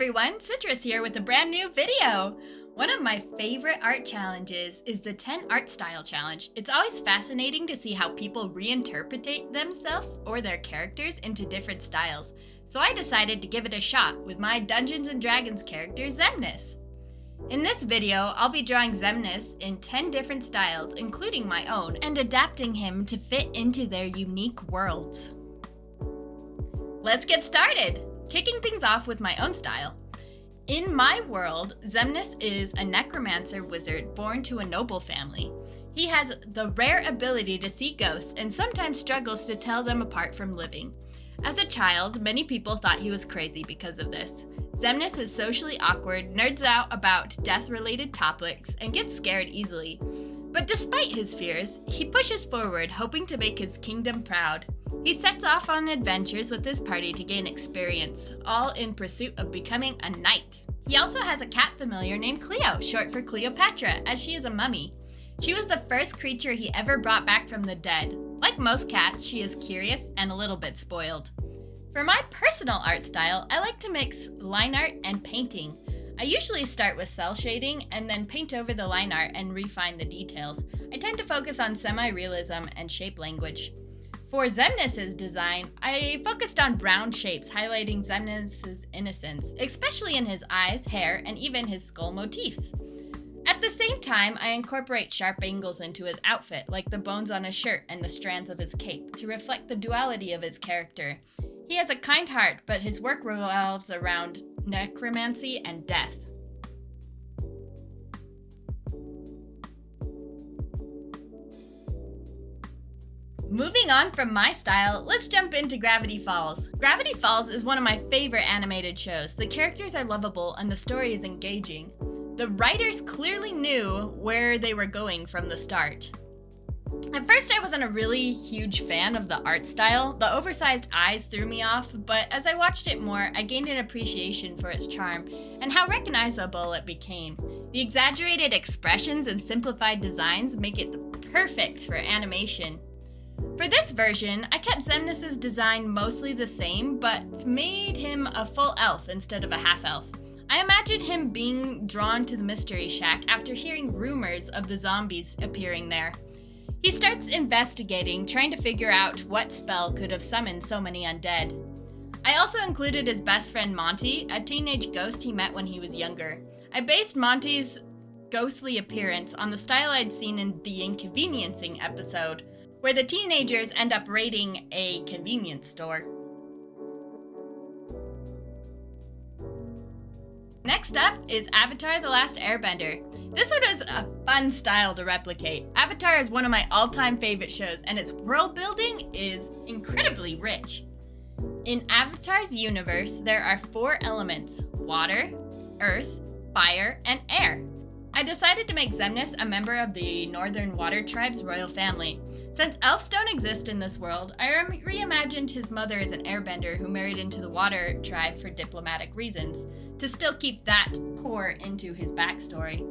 everyone, Citrus here with a brand new video! One of my favorite art challenges is the 10 Art Style Challenge. It's always fascinating to see how people reinterpret themselves or their characters into different styles. So I decided to give it a shot with my Dungeons & Dragons character, Xemnas. In this video, I'll be drawing Xemnas in 10 different styles, including my own, and adapting him to fit into their unique worlds. Let's get started! Kicking things off with my own style. In my world, Xemnas is a necromancer wizard born to a noble family. He has the rare ability to see ghosts and sometimes struggles to tell them apart from living. As a child, many people thought he was crazy because of this. Xemnas is socially awkward, nerds out about death-related topics, and gets scared easily. But despite his fears, he pushes forward, hoping to make his kingdom proud. He sets off on adventures with his party to gain experience, all in pursuit of becoming a knight. He also has a cat familiar named Cleo, short for Cleopatra, as she is a mummy. She was the first creature he ever brought back from the dead. Like most cats, she is curious and a little bit spoiled. For my personal art style, I like to mix line art and painting. I usually start with cell shading and then paint over the line art and refine the details. I tend to focus on semi-realism and shape language. For Xemnas' design, I focused on round shapes, highlighting Xemnas' innocence, especially in his eyes, hair, and even his skull motifs. At the same time, I incorporate sharp angles into his outfit, like the bones on his shirt and the strands of his cape, to reflect the duality of his character. He has a kind heart, but his work revolves around necromancy and death. Moving on from my style, let's jump into Gravity Falls. Gravity Falls is one of my favorite animated shows. The characters are lovable and the story is engaging. The writers clearly knew where they were going from the start. At first, I wasn't a really huge fan of the art style. The oversized eyes threw me off, but as I watched it more, I gained an appreciation for its charm and how recognizable it became. The exaggerated expressions and simplified designs make it perfect for animation. For this version, I kept Xemnas' design mostly the same, but made him a full elf instead of a half-elf. I imagined him being drawn to the Mystery Shack after hearing rumors of the zombies appearing there. He starts investigating, trying to figure out what spell could have summoned so many undead. I also included his best friend Monty, a teenage ghost he met when he was younger. I based Monty's ghostly appearance on the style I'd seen in the Inconveniencing episode, where the teenagers end up raiding a convenience store. Next up is Avatar: The Last Airbender. This one is a fun style to replicate. Avatar is one of my all-time favorite shows, and its world building is incredibly rich. In Avatar's universe, there are 4 elements: water, earth, fire, and air. I decided to make Xemnas a member of the Northern Water Tribe's royal family. Since elves don't exist in this world, I reimagined his mother as an airbender who married into the Water Tribe for diplomatic reasons, to still keep that core into his backstory.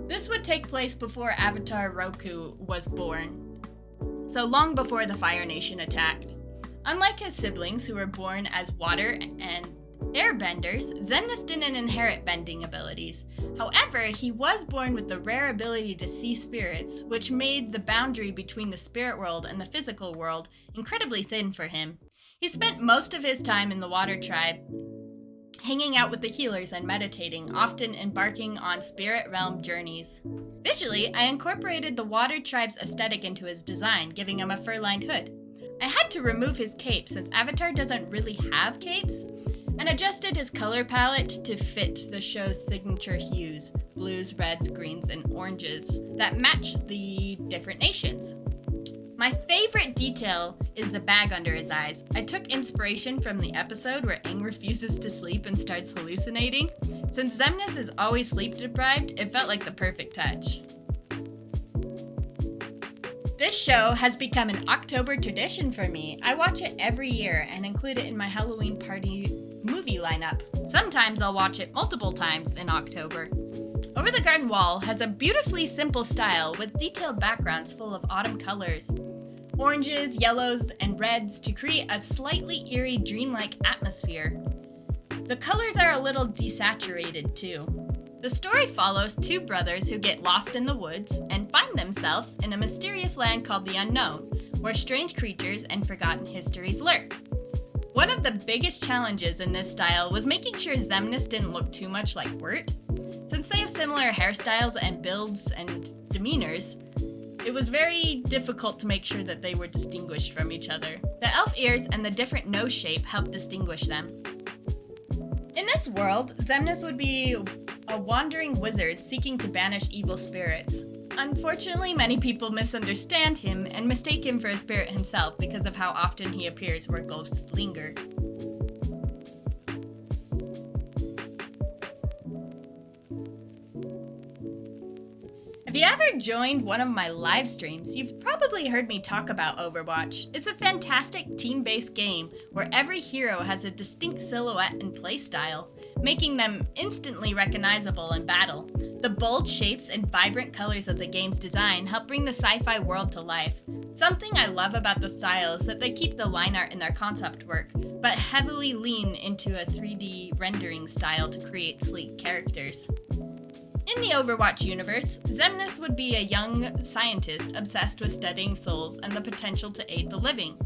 This would take place before Avatar Roku was born, so long before the Fire Nation attacked. Unlike his siblings who were born as water and airbenders, Xemnas didn't inherit bending abilities. However, he was born with the rare ability to see spirits, which made the boundary between the spirit world and the physical world incredibly thin for him. He spent most of his time in the Water Tribe, hanging out with the healers and meditating, often embarking on spirit realm journeys. Visually, I incorporated the Water Tribe's aesthetic into his design, giving him a fur-lined hood. I had to remove his cape since Avatar doesn't really have capes, and adjusted his color palette to fit the show's signature hues, blues, reds, greens, and oranges, that match the different nations. My favorite detail is the bag under his eyes. I took inspiration from the episode where Aang refuses to sleep and starts hallucinating. Since Xemnas is always sleep deprived, it felt like the perfect touch. This show has become an October tradition for me. I watch it every year and include it in my Halloween party movie lineup. Sometimes I'll watch it multiple times in October. Over the Garden Wall has a beautifully simple style with detailed backgrounds full of autumn colors. Oranges, yellows, and reds to create a slightly eerie, dreamlike atmosphere. The colors are a little desaturated too. The story follows two brothers who get lost in the woods and find themselves in a mysterious land called the Unknown, where strange creatures and forgotten histories lurk. One of the biggest challenges in this style was making sure Xemnas didn't look too much like Wirt. Since they have similar hairstyles and builds and demeanors, it was very difficult to make sure that they were distinguished from each other. The elf ears and the different nose shape help distinguish them. In this world, Xemnas would be a wandering wizard seeking to banish evil spirits. Unfortunately, many people misunderstand him and mistake him for a spirit himself because of how often he appears where ghosts linger. If you ever joined one of my live streams, you've probably heard me talk about Overwatch. It's a fantastic team-based game where every hero has a distinct silhouette and playstyle, making them instantly recognizable in battle. The bold shapes and vibrant colors of the game's design help bring the sci-fi world to life. Something I love about the style is that they keep the line art in their concept work, but heavily lean into a 3D rendering style to create sleek characters. In the Overwatch universe, Xemnas would be a young scientist obsessed with studying souls and the potential to aid the living.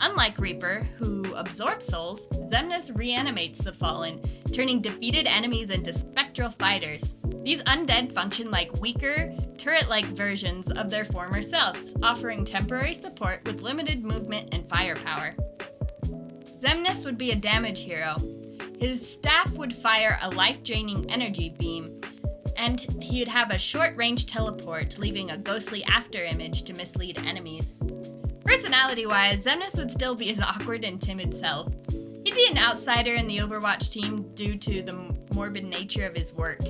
Unlike Reaper, who absorbs souls, Xemnas reanimates the fallen, turning defeated enemies into spectral fighters. These undead function like weaker, turret-like versions of their former selves, offering temporary support with limited movement and firepower. Xemnas would be a damage hero. His staff would fire a life-draining energy beam, and he'd have a short-range teleport, leaving a ghostly afterimage to mislead enemies. Personality-wise, Xemnas would still be his awkward and timid self. He'd be an outsider in the Overwatch team due to the morbid nature of his work.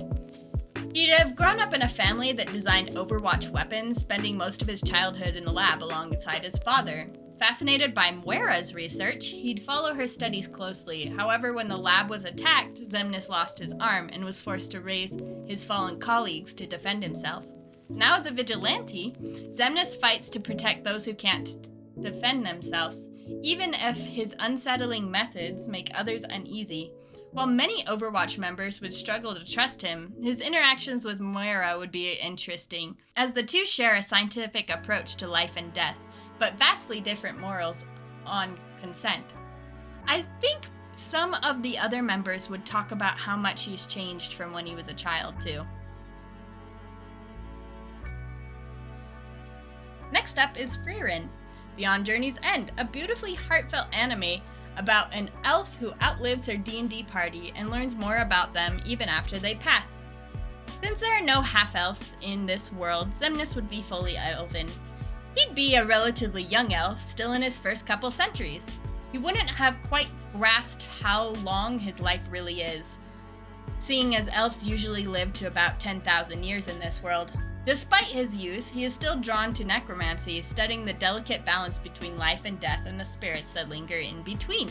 He'd have grown up in a family that designed Overwatch weapons, spending most of his childhood in the lab alongside his father. Fascinated by Moira's research, he'd follow her studies closely. However, when the lab was attacked, Xemnas lost his arm and was forced to raise his fallen colleagues to defend himself. Now as a vigilante, Xemnas fights to protect those who can't defend themselves, even if his unsettling methods make others uneasy. While many Overwatch members would struggle to trust him, his interactions with Moira would be interesting, as the two share a scientific approach to life and death, but vastly different morals on consent. I think some of the other members would talk about how much he's changed from when he was a child, too. Next up is Frieren, Beyond Journey's End, a beautifully heartfelt anime about an elf who outlives her D&D party and learns more about them even after they pass. Since there are no half-elves in this world, Xemnas would be fully elven. He'd be a relatively young elf, still in his first couple centuries. He wouldn't have quite grasped how long his life really is, seeing as elves usually live to about 10,000 years in this world. Despite his youth, he is still drawn to necromancy, studying the delicate balance between life and death and the spirits that linger in between.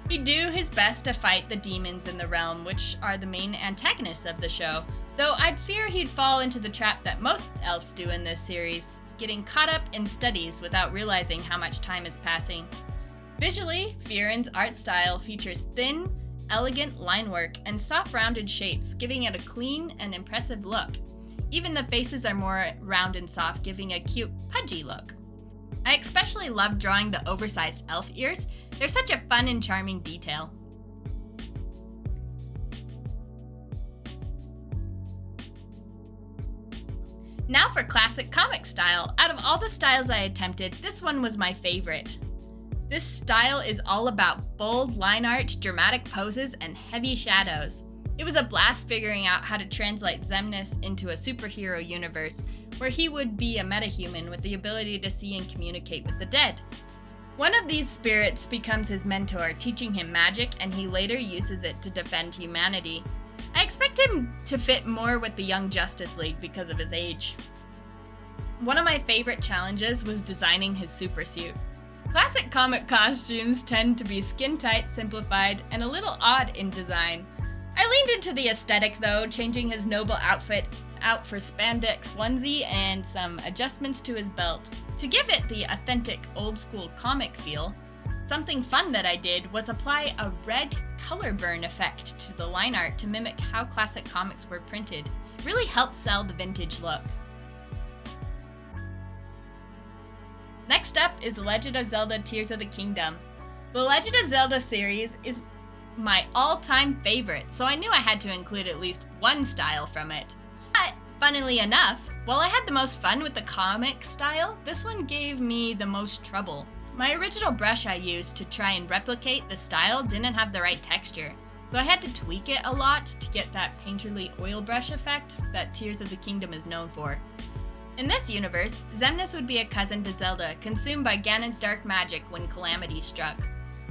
He'd do his best to fight the demons in the realm, which are the main antagonists of the show, though I'd fear he'd fall into the trap that most elves do in this series, getting caught up in studies without realizing how much time is passing. Visually, Frieren's art style features thin, elegant line work and soft rounded shapes, giving it a clean and impressive look. Even the faces are more round and soft, giving a cute, pudgy look. I especially love drawing the oversized elf ears. They're such a fun and charming detail. Now for classic comic style. Out of all the styles I attempted, this one was my favorite. This style is all about bold line art, dramatic poses, and heavy shadows. It was a blast figuring out how to translate Xemnas into a superhero universe where he would be a metahuman with the ability to see and communicate with the dead. One of these spirits becomes his mentor, teaching him magic, and he later uses it to defend humanity. I expect him to fit more with the Young Justice League because of his age. One of my favorite challenges was designing his supersuit. Classic comic costumes tend to be skin-tight, simplified, and a little odd in design. I leaned into the aesthetic though, changing his noble outfit out for spandex onesie and some adjustments to his belt. To give it the authentic old-school comic feel, Something fun that I did was apply a red color burn effect to the line art to mimic how classic comics were printed. It really helped sell the vintage look. Next up is The Legend of Zelda Tears of the Kingdom. The Legend of Zelda series is my all-time favorite, so I knew I had to include at least one style from it. But, funnily enough, while I had the most fun with the comic style, this one gave me the most trouble. My original brush I used to try and replicate the style didn't have the right texture, so I had to tweak it a lot to get that painterly oil brush effect that Tears of the Kingdom is known for. In this universe, Xemnas would be a cousin to Zelda, consumed by Ganon's dark magic when Calamity struck.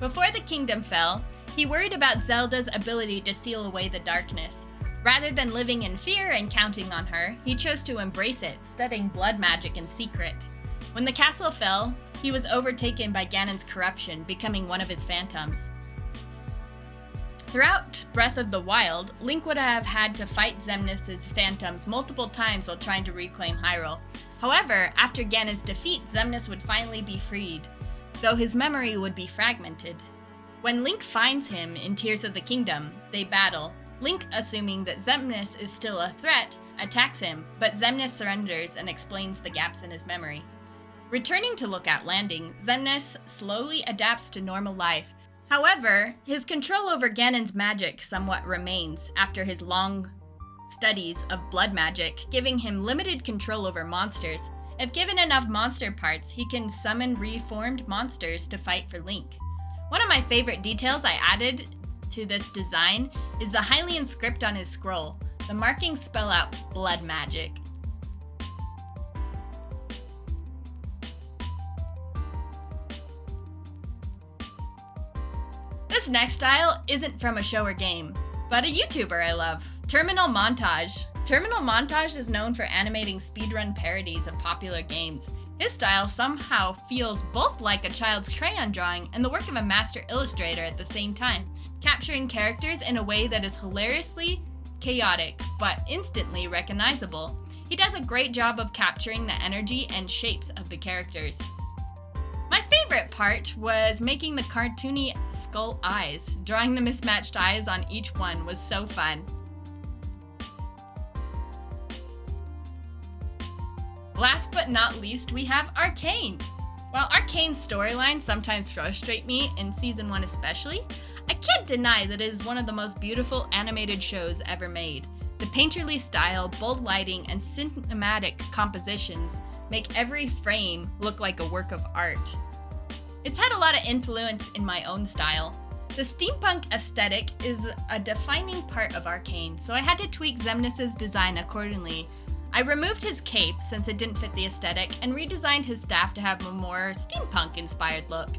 Before the kingdom fell, he worried about Zelda's ability to seal away the darkness. Rather than living in fear and counting on her, he chose to embrace it, studying blood magic in secret. When the castle fell, he was overtaken by Ganon's corruption, becoming one of his phantoms. Throughout Breath of the Wild, Link would have had to fight Xemnas' phantoms multiple times while trying to reclaim Hyrule. However, after Ganon's defeat, Xemnas would finally be freed, though his memory would be fragmented. When Link finds him in Tears of the Kingdom, they battle. Link, assuming that Xemnas is still a threat, attacks him, but Xemnas surrenders and explains the gaps in his memory. Returning to Lookout Landing, Xemnas slowly adapts to normal life. However, his control over Ganon's magic somewhat remains after his long studies of blood magic, giving him limited control over monsters. If given enough monster parts, he can summon reformed monsters to fight for Link. One of my favorite details I added to this design is the Hylian script on his scroll. The markings spell out blood magic. This next style isn't from a show or game, but a YouTuber I love, Terminal Montage. Terminal Montage is known for animating speedrun parodies of popular games. His style somehow feels both like a child's crayon drawing and the work of a master illustrator at the same time, capturing characters in a way that is hilariously chaotic, but instantly recognizable. He does a great job of capturing the energy and shapes of the characters. My favorite part was making the cartoony skull eyes. Drawing the mismatched eyes on each one was so fun. Last but not least, we have Arcane. While Arcane's storylines sometimes frustrate me, in Season 1 especially, I can't deny that it is one of the most beautiful animated shows ever made. The painterly style, bold lighting, and cinematic compositions make every frame look like a work of art. It's had a lot of influence in my own style. The steampunk aesthetic is a defining part of Arcane, so I had to tweak Xemnas' design accordingly. I removed his cape since it didn't fit the aesthetic and redesigned his staff to have a more steampunk-inspired look.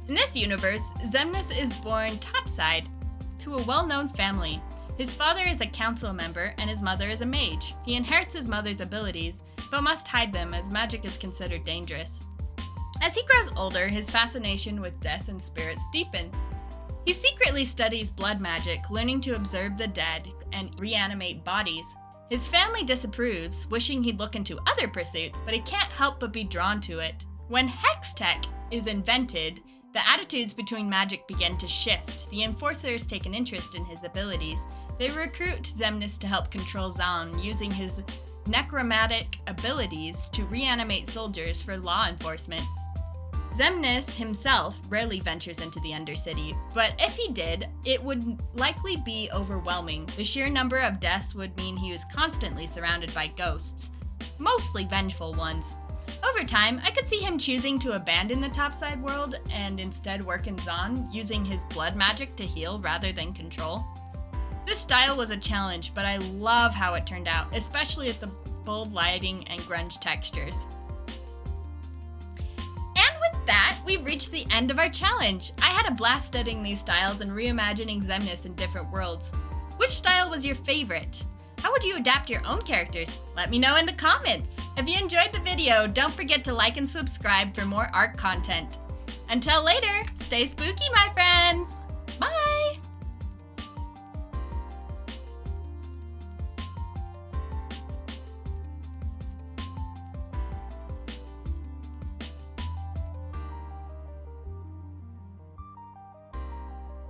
In this universe, Xemnas is born topside to a well-known family. His father is a council member and his mother is a mage. He inherits his mother's abilities, but must hide them as magic is considered dangerous. As he grows older, his fascination with death and spirits deepens. He secretly studies blood magic, learning to observe the dead and reanimate bodies. His family disapproves, wishing he'd look into other pursuits, but he can't help but be drawn to it. When Hex Tech is invented, the attitudes between magic begin to shift. The enforcers take an interest in his abilities. They recruit Xemnas to help control Zaun, using his necromantic abilities to reanimate soldiers for law enforcement. Xemnas himself rarely ventures into the Undercity, but if he did, it would likely be overwhelming. The sheer number of deaths would mean he was constantly surrounded by ghosts, mostly vengeful ones. Over time, I could see him choosing to abandon the topside world and instead work in Zaun, using his blood magic to heal rather than control. This style was a challenge, but I love how it turned out, especially with the bold lighting and grunge textures. And with that, we've reached the end of our challenge. I had a blast studying these styles and reimagining Xemnas in different worlds. Which style was your favorite? How would you adapt your own characters? Let me know in the comments. If you enjoyed the video, don't forget to like and subscribe for more art content. Until later, stay spooky, my friends. Bye!